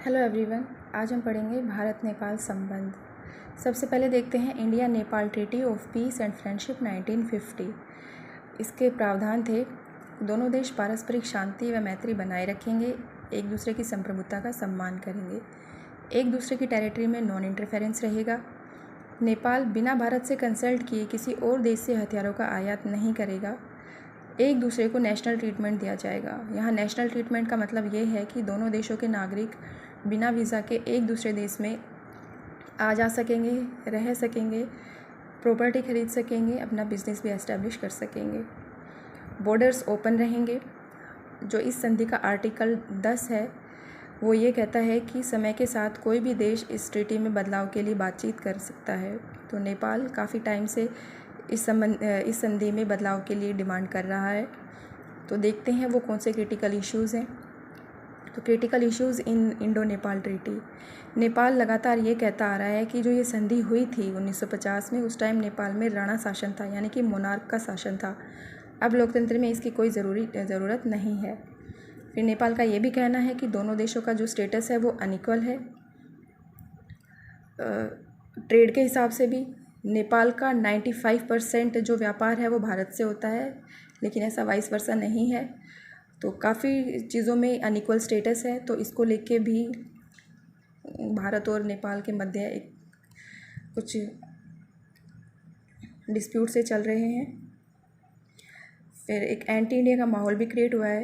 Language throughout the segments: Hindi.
हेलो एवरीवन, आज हम पढ़ेंगे भारत नेपाल संबंध। सबसे पहले देखते हैं India Nepal treaty of peace and friendship 1950। इसके प्रावधान थे, दोनों देश पारस्परिक शांति व मैत्री बनाए रखेंगे, एक दूसरे की संप्रभुता का सम्मान करेंगे, एक दूसरे की टेरिटरी में नॉन इंटरफेरेंस रहेगा। नेपाल बिना भारत से कंसल्ट किए किसी और देश से हथियारों का आयात नहीं करेगा। एक दूसरे को नेशनल ट्रीटमेंट दिया जाएगा। यहाँ नेशनल ट्रीटमेंट का मतलब ये है कि दोनों देशों के नागरिक बिना वीज़ा के एक दूसरे देश में आ जा सकेंगे, रह सकेंगे, प्रॉपर्टी खरीद सकेंगे, अपना बिजनेस भी एस्टेब्लिश कर सकेंगे। बॉर्डर्स ओपन रहेंगे। जो इस संधि का आर्टिकल 10 है वो ये कहता है कि समय के साथ कोई भी देश इस ट्रीटी में बदलाव के लिए बातचीत कर सकता है। तो नेपाल काफ़ी टाइम से इस संधि में बदलाव के लिए डिमांड कर रहा है। तो देखते हैं वो कौन से क्रिटिकल इश्यूज़ हैं। तो क्रिटिकल इश्यूज़ इन इंडो नेपाल ट्रीटी। नेपाल लगातार ये कहता आ रहा है कि जो ये संधि हुई थी 1950 में, उस टाइम नेपाल में राणा शासन था, यानी कि मोनार्क का शासन था। अब लोकतंत्र में इसकी कोई ज़रूरत नहीं है। फिर नेपाल का ये भी कहना है कि दोनों देशों का जो स्टेटस है वो अनइक्वल है। ट्रेड के हिसाब से भी नेपाल का 95% जो व्यापार है वो भारत से होता है, लेकिन ऐसा वाइस वर्सा नहीं है। तो काफ़ी चीज़ों में अनइक्वल स्टेटस है, तो इसको लेके भी भारत और नेपाल के मध्य कुछ डिस्प्यूट से चल रहे हैं। फिर एक एंटी इंडिया का माहौल भी क्रिएट हुआ है।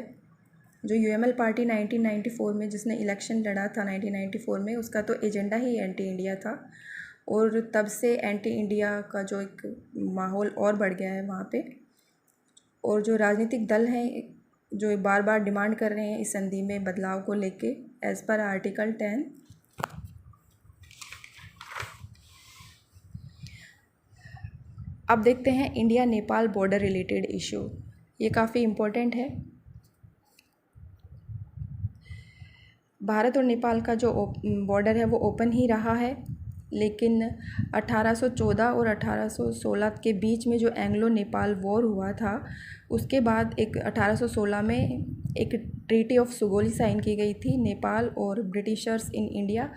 जो यूएमएल पार्टी 1994 में जिसने इलेक्शन लड़ा था 1994 में, उसका तो एजेंडा ही एंटी इंडिया था, और तब से एंटी इंडिया का जो एक माहौल और बढ़ गया है वहाँ पे। और जो राजनीतिक दल हैं जो बार बार डिमांड कर रहे हैं इस संधि में बदलाव को लेके, एज़ पर आर्टिकल 10। अब देखते हैं India Nepal border related issue. ये काफ़ी इम्पोर्टेंट है। भारत और नेपाल का जो बॉर्डर है वो ओपन ही रहा है, लेकिन 1814 और 1816 के बीच में जो एंग्लो नेपाल वॉर हुआ था, उसके बाद एक 1816 में एक ट्रीटी ऑफ सुगोली साइन की गई थी नेपाल और ब्रिटिशर्स इन इंडिया,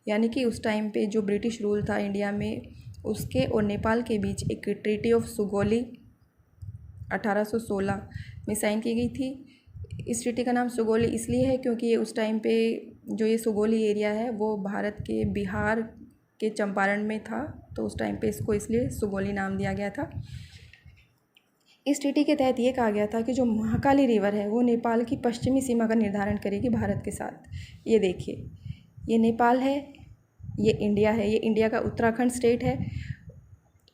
यानी कि उस टाइम पे जो ब्रिटिश रूल था इंडिया में, उसके और नेपाल के बीच एक ट्रीटी ऑफ सुगोली 1816 में साइन की गई थी। इस ट्रीटी का नाम सुगोली इसलिए है क्योंकि ये उस टाइम पे जो ये सुगोली एरिया है वो भारत के बिहार के चंपारण में था, तो उस टाइम पे इसको इसलिए सुगोली नाम दिया गया था। इस ट्रीटी के तहत ये कहा गया था कि जो महाकाली रिवर है वो नेपाल की पश्चिमी सीमा का निर्धारण करेगी भारत के साथ। ये देखिए, ये नेपाल है, ये इंडिया है, ये इंडिया का उत्तराखंड स्टेट है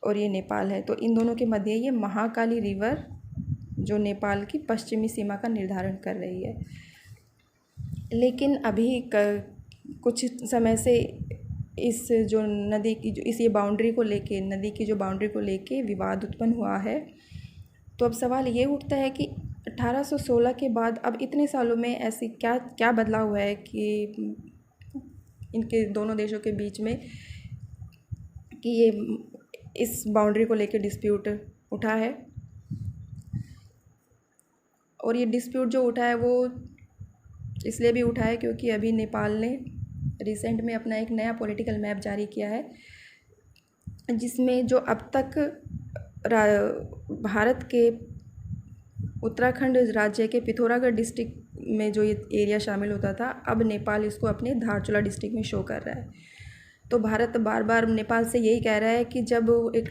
और ये नेपाल है। तो इन दोनों के मध्य ये महाकाली रिवर जो नेपाल की पश्चिमी सीमा का निर्धारण कर रही है। लेकिन अभी कुछ समय से इस जो नदी की जो इस ये बाउंड्री को लेके, नदी की जो बाउंड्री को लेके विवाद उत्पन्न हुआ है। तो अब सवाल ये उठता है कि 1816 के बाद अब इतने सालों में ऐसी क्या बदलाव हुआ है कि इनके दोनों देशों के बीच में कि ये इस बाउंड्री को लेके डिस्प्यूट उठा है। और ये डिस्प्यूट जो उठा है वो इसलिए भी उठा है क्योंकि अभी नेपाल ने रिसेंट में अपना एक नया पॉलिटिकल मैप जारी किया है, जिसमें जो अब तक भारत के उत्तराखंड राज्य के पिथौरागढ़ डिस्ट्रिक्ट में जो ये एरिया शामिल होता था, अब नेपाल इसको अपने धारचूला डिस्ट्रिक्ट में शो कर रहा है। तो भारत बार बार नेपाल से यही कह रहा है कि जब एक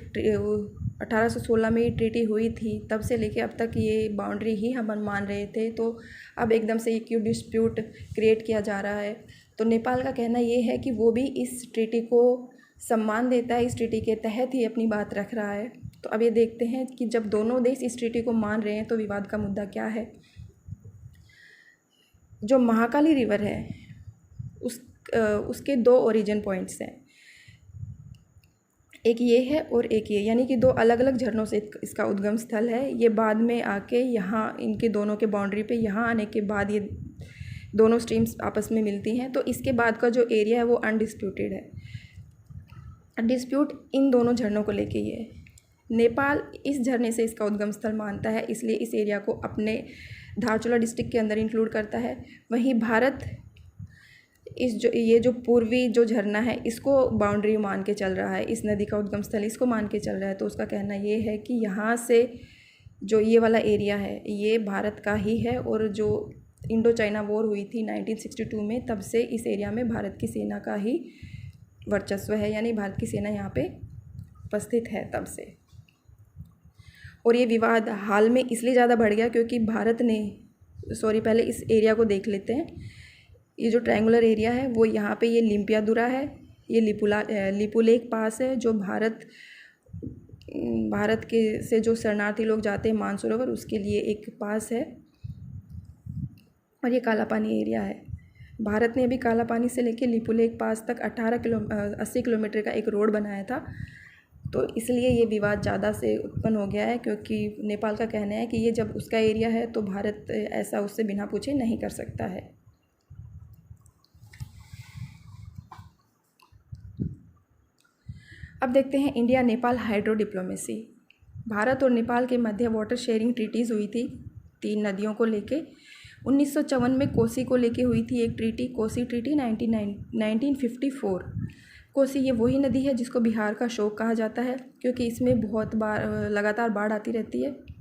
1816 में ये ट्रीटी हुई थी, तब से लेके अब तक ये बाउंड्री ही हम मान रहे थे, तो अब एकदम से ये क्यों डिस्प्यूट क्रिएट किया जा रहा है। तो नेपाल का कहना ये है कि वो भी इस ट्रीटी को सम्मान देता है, इस ट्रीटी के तहत ही अपनी बात रख रहा है। तो अब ये देखते हैं कि जब दोनों देश इस ट्रीटी को मान रहे हैं तो विवाद का मुद्दा क्या है। जो महाकाली रिवर है उसके दो ओरिजिन पॉइंट्स हैं, एक ये है और एक ये, यानी कि दो अलग अलग झरनों से इसका उद्गम स्थल है। ये बाद में आके यहाँ इनके दोनों के बाउंड्री पे यहाँ आने के बाद ये दोनों स्ट्रीम्स आपस में मिलती हैं। तो इसके बाद का जो एरिया है वो अनडिस्प्यूटेड है। डिस्प्यूट इन दोनों झरनों को लेके ही है। नेपाल इस झरने से इसका उद्गम स्थल मानता है, इसलिए इस एरिया को अपने धारचूला डिस्ट्रिक्ट के अंदर इंक्लूड करता है। वहीं भारत ये जो पूर्वी जो झरना है इसको बाउंड्री मान के चल रहा है, इस नदी का उद्गम स्थल इसको मान के चल रहा है। तो उसका कहना ये है कि यहाँ से जो ये वाला एरिया है ये भारत का ही है, और जो इंडो चाइना वॉर हुई थी 1962 में, तब से इस एरिया में भारत की सेना का ही वर्चस्व है, यानी भारत की सेना यहाँ पे उपस्थित है तब से। और ये विवाद हाल में इसलिए ज़्यादा बढ़ गया क्योंकि भारत ने पहले इस एरिया को देख लेते हैं। ये जो ट्रायंगुलर एरिया है वो यहाँ पे ये लिम्पियादुरा है, ये लिपुलेख पास है, जो भारत के से जो शरणार्थी लोग जाते हैं मानसरोवर उसके लिए एक पास है, और ये काला पानी एरिया है। भारत ने अभी काला पानी से लेकर लिपुलेख पास तक 80 किलोमीटर का एक रोड बनाया था। तो इसलिए ये विवाद ज़्यादा से उत्पन्न हो गया है, क्योंकि नेपाल का कहना है कि ये जब उसका एरिया है तो भारत ऐसा उससे बिना पूछे नहीं कर सकता है। अब देखते हैं India Nepal hydro diplomacy. Bharat और नेपाल के मध्य वाटर शेयरिंग ट्रीटीज़ हुई थी 3 नदियों को लेके। 1954 में कोसी को लेके हुई थी एक ट्रीटी, कोसी ट्रीटी 1954। कोसी ये वही नदी है जिसको बिहार का शोक कहा जाता है, क्योंकि इसमें बहुत बार लगातार बाढ़ आती रहती है।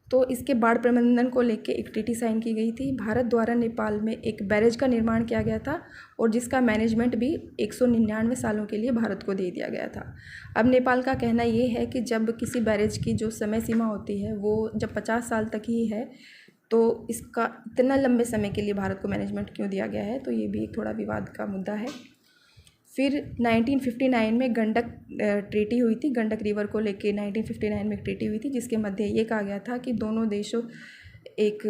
तो इसके बाढ़ प्रबंधन को लेके एक ट्रीटी साइन की गई थी। भारत द्वारा नेपाल में एक बैरेज का निर्माण किया गया था, और जिसका मैनेजमेंट भी 199 सालों के लिए भारत को दे दिया गया था। अब नेपाल का कहना ये है कि जब किसी बैरेज की जो समय सीमा होती है वो जब 50 साल तक ही है, तो इसका इतना लंबे समय के लिए भारत को मैनेजमेंट क्यों दिया गया है, तो ये भी एक थोड़ा विवाद का मुद्दा है। फिर 1959 में गंडक ट्रीटी हुई थी, गंडक रिवर को लेके 1959 में एक ट्रीटी हुई थी, जिसके मध्य ये कहा गया था कि दोनों देशों एक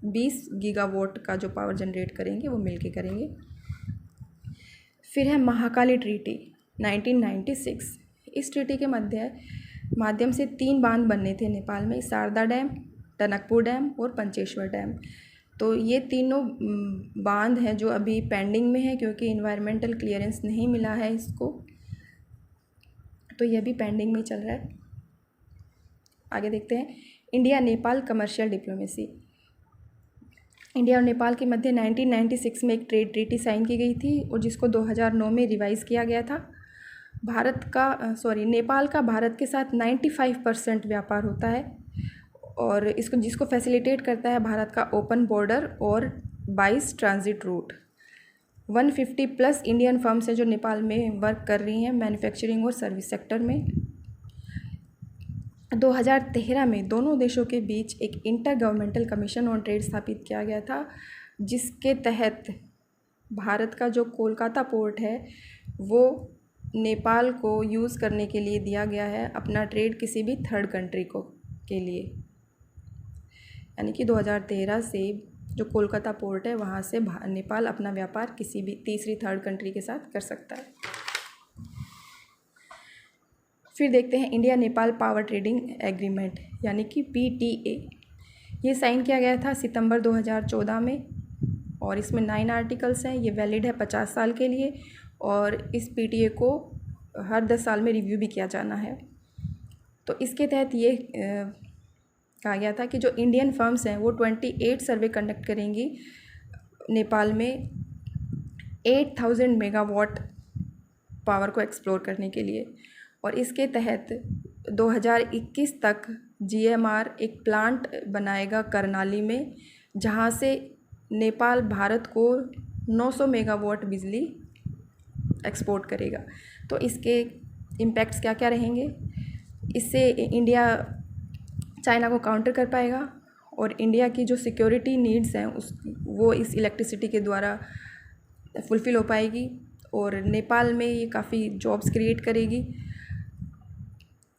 20 गीगावाट का जो पावर जनरेट करेंगे वो मिलके करेंगे। फिर है महाकाली ट्रीटी 1996। इस ट्रीटी के माध्यम से 3 बांध बनने थे नेपाल में, शारदा डैम, टनकपुर डैम और पंचेश्वर डैम। तो ये तीनों बांध हैं जो अभी पेंडिंग में है, क्योंकि इन्वायरमेंटल क्लियरेंस नहीं मिला है इसको, तो ये भी पेंडिंग में चल रहा है। आगे देखते हैं India Nepal commercial diplomacy. India और नेपाल के मध्य 1996 में एक ट्रेड ट्रीटी साइन की गई थी, और जिसको 2009 में रिवाइज़ किया गया था। नेपाल का भारत के साथ 95% व्यापार होता है, और जिसको फैसिलिटेट करता है भारत का ओपन बॉर्डर और 22 ट्रांजिट रूट। 150+ इंडियन फर्म्स हैं जो नेपाल में वर्क कर रही हैं मैन्युफैक्चरिंग और सर्विस सेक्टर में। 2013 में दोनों देशों के बीच एक inter governmental commission on trade स्थापित किया गया था, जिसके तहत भारत का जो कोलकाता पोर्ट है वो नेपाल को यूज़ करने के लिए दिया गया है अपना ट्रेड किसी भी थर्ड कंट्री के लिए। यानी कि 2013 से जो कोलकाता पोर्ट है वहाँ से नेपाल अपना व्यापार किसी भी तीसरी थर्ड कंट्री के साथ कर सकता है। फिर देखते हैं India Nepal power trading agreement यानी कि PTA। ये साइन किया गया था सितंबर 2014 में, और इसमें 9 आर्टिकल्स हैं। ये वैलिड है 50 साल के लिए, और इस PTA को हर 10 साल में रिव्यू भी किया जाना है। तो इसके तहत ये कहा गया था कि जो इंडियन फर्म्स हैं वो 28 सर्वे कंडक्ट करेंगी नेपाल में 8000 मेगावाट पावर को एक्सप्लोर करने के लिए। और इसके तहत 2021 तक GMR एक प्लांट बनाएगा करनाली में, जहां से नेपाल भारत को 900 मेगावाट बिजली एक्सपोर्ट करेगा। तो इसके इम्पैक्ट्स क्या क्या रहेंगे? इससे इंडिया चाइना को काउंटर कर पाएगा, और इंडिया की जो सिक्योरिटी नीड्स हैं वो इस इलेक्ट्रिसिटी के द्वारा फुलफ़िल हो पाएगी, और नेपाल में ये काफ़ी जॉब्स क्रिएट करेगी,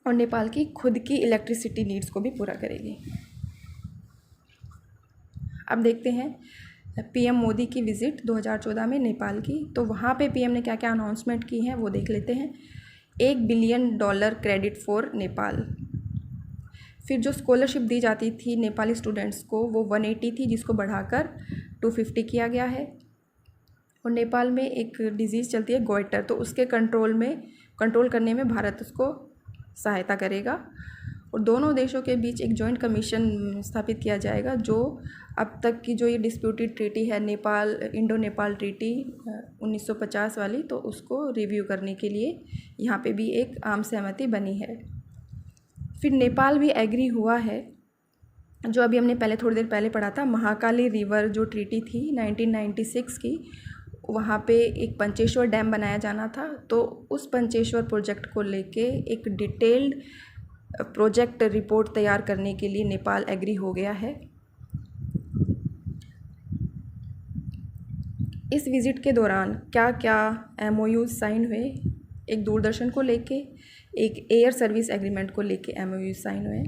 और नेपाल की खुद की इलेक्ट्रिसिटी नीड्स को भी पूरा करेगी। अब देखते हैं PM मोदी की विज़िट 2014 में नेपाल की। तो वहाँ पे PM ने क्या क्या अनाउंसमेंट की हैं वो देख लेते हैं। $1 बिलियन क्रेडिट फॉर नेपाल। फिर जो स्कॉलरशिप दी जाती थी नेपाली स्टूडेंट्स को वो 180 थी, जिसको बढ़ाकर 250 किया गया है। और नेपाल में एक डिजीज़ चलती है गोइटर, तो उसके कंट्रोल करने में भारत उसको सहायता करेगा। और दोनों देशों के बीच एक जॉइंट कमीशन स्थापित किया जाएगा जो अब तक की जो ये डिस्प्यूटेड ट्रीटी है नेपाल इंडो नेपाल ट्रीटी 1950 वाली, तो उसको रिव्यू करने के लिए यहाँ पे भी एक आम सहमति बनी है। फिर नेपाल भी एग्री हुआ है, जो अभी हमने पहले थोड़ी देर पहले पढ़ा था, महाकाली रिवर जो ट्रीटी थी 1996 की, वहाँ पे एक पंचेश्वर डैम बनाया जाना था। तो उस पंचेश्वर प्रोजेक्ट को लेके एक डिटेल्ड प्रोजेक्ट रिपोर्ट तैयार करने के लिए नेपाल एग्री हो गया है। इस विज़िट के दौरान क्या क्या MOUs साइन हुए, एक दूरदर्शन को लेके, एक एयर सर्विस एग्रीमेंट को लेके MOUs साइन हुए।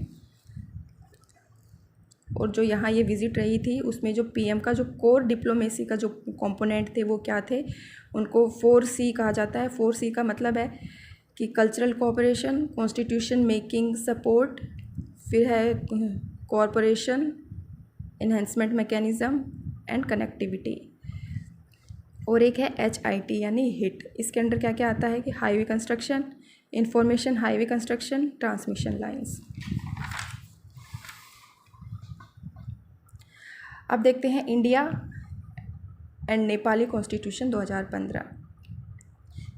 और जो यहाँ ये विज़िट रही थी उसमें जो PM का जो कोर डिप्लोमेसी का जो कंपोनेंट थे वो क्या थे, उनको 4C कहा जाता है। 4C का मतलब है कि cultural cooperation, constitution making support, फिर है corporation, enhancement mechanism and connectivity, और एक है HIT यानी हिट। इसके अंडर क्या क्या आता है कि highway construction, information highway construction, transmission lines. अब देखते हैं इंडिया एंड नेपाली कॉन्स्टिट्यूशन 2015,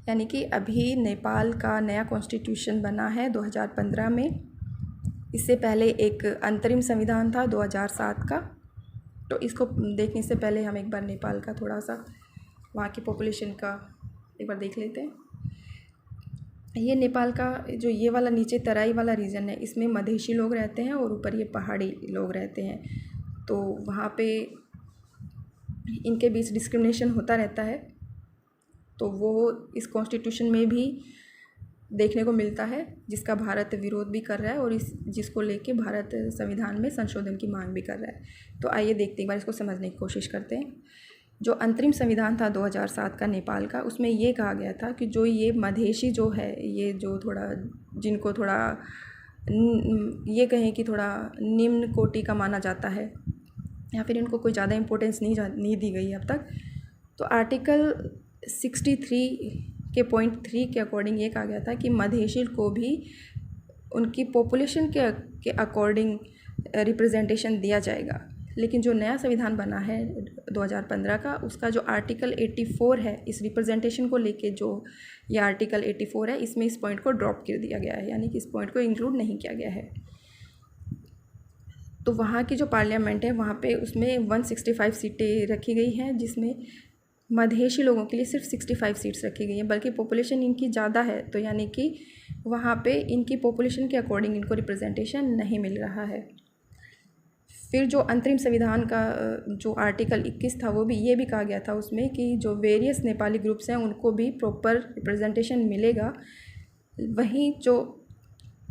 यानी कि अभी नेपाल का नया कॉन्स्टिट्यूशन बना है 2015 में। इससे पहले एक अंतरिम संविधान था 2007 का। तो इसको देखने से पहले हम एक बार नेपाल का थोड़ा सा वहाँ की पॉपुलेशन का एक बार देख लेते हैं। ये नेपाल का जो ये वाला नीचे तराई वाला रीजन है, इसमें मधेशी लोग रहते हैं और ऊपर ये पहाड़ी लोग रहते हैं। तो वहाँ पे इनके बीच डिस्क्रिमिनेशन होता रहता है, तो वो इस कॉन्स्टिट्यूशन में भी देखने को मिलता है, जिसका भारत विरोध भी कर रहा है और जिसको लेके भारत संविधान में संशोधन की मांग भी कर रहा है। तो आइए देखते एक बार इसको समझने की कोशिश करते हैं। जो अंतरिम संविधान था 2007 का नेपाल का, उसमें ये कहा गया था कि जो ये मधेशी जो है, ये जो थोड़ा जिनको थोड़ा ये कहें कि थोड़ा निम्न कोटि का माना जाता है या फिर इनको कोई ज़्यादा इम्पोर्टेंस नहीं दी गई है अब तक, तो आर्टिकल 63 के पॉइंट 3 के अकॉर्डिंग ये कहा गया था कि मधेशी को भी उनकी पॉपुलेशन के अकॉर्डिंग रिप्रेजेंटेशन दिया जाएगा। लेकिन जो नया संविधान बना है 2015 का, उसका जो आर्टिकल 84 है इस रिप्रेजेंटेशन को लेके, जो ये आर्टिकल 84 है, इसमें इस पॉइंट को ड्रॉप कर दिया गया है, यानी कि इस पॉइंट को इंक्लूड नहीं किया गया है। तो वहाँ की जो पार्लियामेंट है वहाँ पे उसमें 165 सीटें रखी गई हैं, जिसमें मधेशी लोगों के लिए सिर्फ 65 सीट्स रखी गई हैं, बल्कि पॉपुलेशन इनकी ज़्यादा है, तो यानी कि वहाँ पे इनकी पॉपुलेशन के अकॉर्डिंग इनको रिप्रेजेंटेशन नहीं मिल रहा है। फिर जो अंतरिम संविधान का जो आर्टिकल 21 था, वो भी ये भी कहा गया था उसमें कि जो वेरियस नेपाली ग्रुप्स हैं उनको भी प्रॉपर रिप्रेजेंटेशन मिलेगा। वहीं जो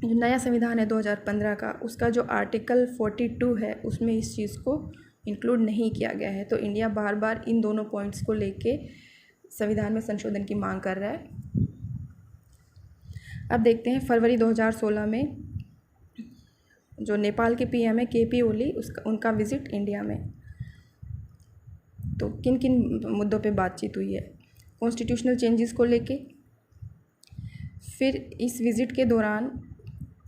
नया संविधान है 2015 का, उसका जो आर्टिकल 42 है उसमें इस चीज़ को इंक्लूड नहीं किया गया है। तो इंडिया बार बार इन दोनों पॉइंट्स को लेके संविधान में संशोधन की मांग कर रहा है। अब देखते हैं फरवरी 2016 में जो नेपाल के PM है KP ओली, उनका विज़िट इंडिया में। तो किन किन मुद्दों पे बातचीत हुई है? कॉन्स्टिट्यूशनल चेंजेस को लेके। फिर इस विज़िट के दौरान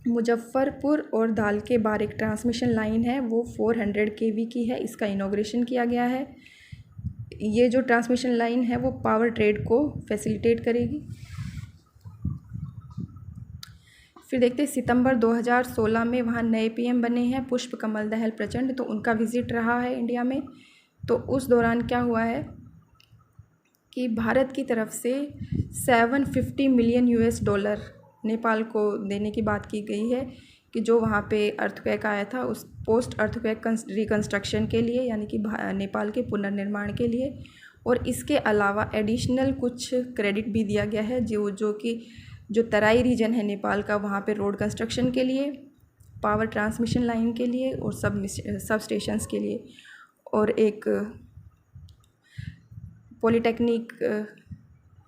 मुजफ्फरपुर और दाल के बार एक ट्रांसमिशन लाइन है, वो 400 kV की है, इसका इनॉग्रेशन किया गया है। ये जो ट्रांसमिशन लाइन है वो पावर ट्रेड को फैसिलिटेट करेगी। फिर देखते हैं सितंबर 2016 में वहाँ नए PM बने हैं पुष्प कमल दहल प्रचंड, तो उनका विज़िट रहा है इंडिया में। तो उस दौरान क्या हुआ है कि भारत की तरफ से $750 मिलियन नेपाल को देने की बात की गई है, कि जो वहाँ पे अर्थक्वेक आया था उस पोस्ट अर्थक्वेक रिकन्स्ट्रक्शन के लिए, यानी कि नेपाल के पुनर्निर्माण के लिए। और इसके अलावा एडिशनल कुछ क्रेडिट भी दिया गया है जो कि जो तराई रीजन है नेपाल का, वहाँ पे रोड कंस्ट्रक्शन के लिए, पावर ट्रांसमिशन लाइन के लिए और सब स्टेशंस के लिए, और एक पॉलीटेक्निक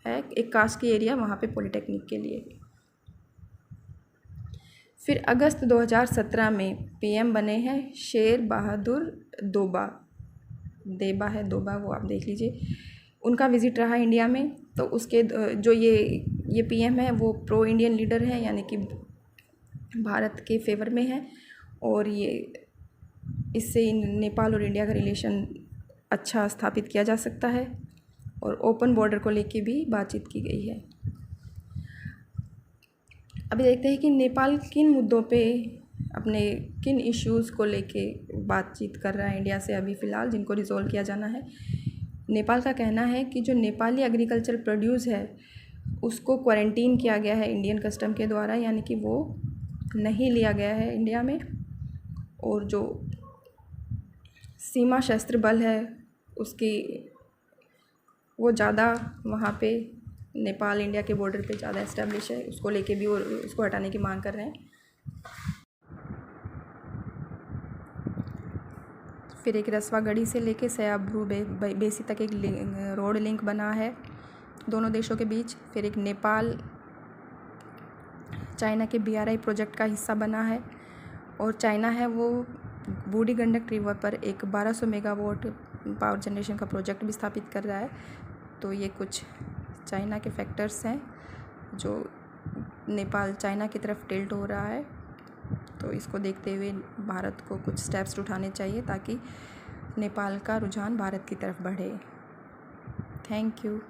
है, एक कास्ट की एरिया वहाँ पे पॉलीटेक्निक के लिए। फिर अगस्त 2017 में PM बने हैं शेर बहादुर देबा है दोबा, वो आप देख लीजिए। उनका विज़िट रहा इंडिया में। तो उसके जो ये PM है वो प्रो इंडियन लीडर है, यानी कि भारत के फेवर में है और ये इससे नेपाल और इंडिया का रिलेशन अच्छा स्थापित किया जा सकता है और ओपन बॉर्डर को लेके भी बातचीत की गई है। अभी देखते हैं कि नेपाल किन मुद्दों पे अपने किन इश्यूज़ को लेके बातचीत कर रहा है इंडिया से अभी फ़िलहाल, जिनको रिजॉल्व किया जाना है। नेपाल का कहना है कि जो नेपाली एग्रीकल्चर प्रोड्यूस है उसको क्वारंटीन किया गया है इंडियन कस्टम के द्वारा, यानी कि वो नहीं लिया गया है इंडिया में। और जो सीमा शस्त्र बल है उसकी वो ज़्यादा वहाँ पे नेपाल इंडिया के बॉर्डर पे ज़्यादा इस्टेब्लिश है, उसको लेके भी वो उसको हटाने की मांग कर रहे हैं। फिर एक रसवागढ़ी से लेके सयाब्रू बेसी तक एक रोड लिंक बना है दोनों देशों के बीच। फिर एक नेपाल चाइना के BRI प्रोजेक्ट का हिस्सा बना है और चाइना है वो बूढ़ी गंडक रिवर पर एक 1200 मेगावाट पावर जनरेशन का प्रोजेक्ट भी स्थापित कर रहा है। तो ये कुछ चाइना के फैक्टर्स हैं जो नेपाल चाइना की तरफ टिल्ट हो रहा है। तो इसको देखते हुए भारत को कुछ स्टेप्स उठाने चाहिए ताकि नेपाल का रुझान भारत की तरफ बढ़े। Thank you.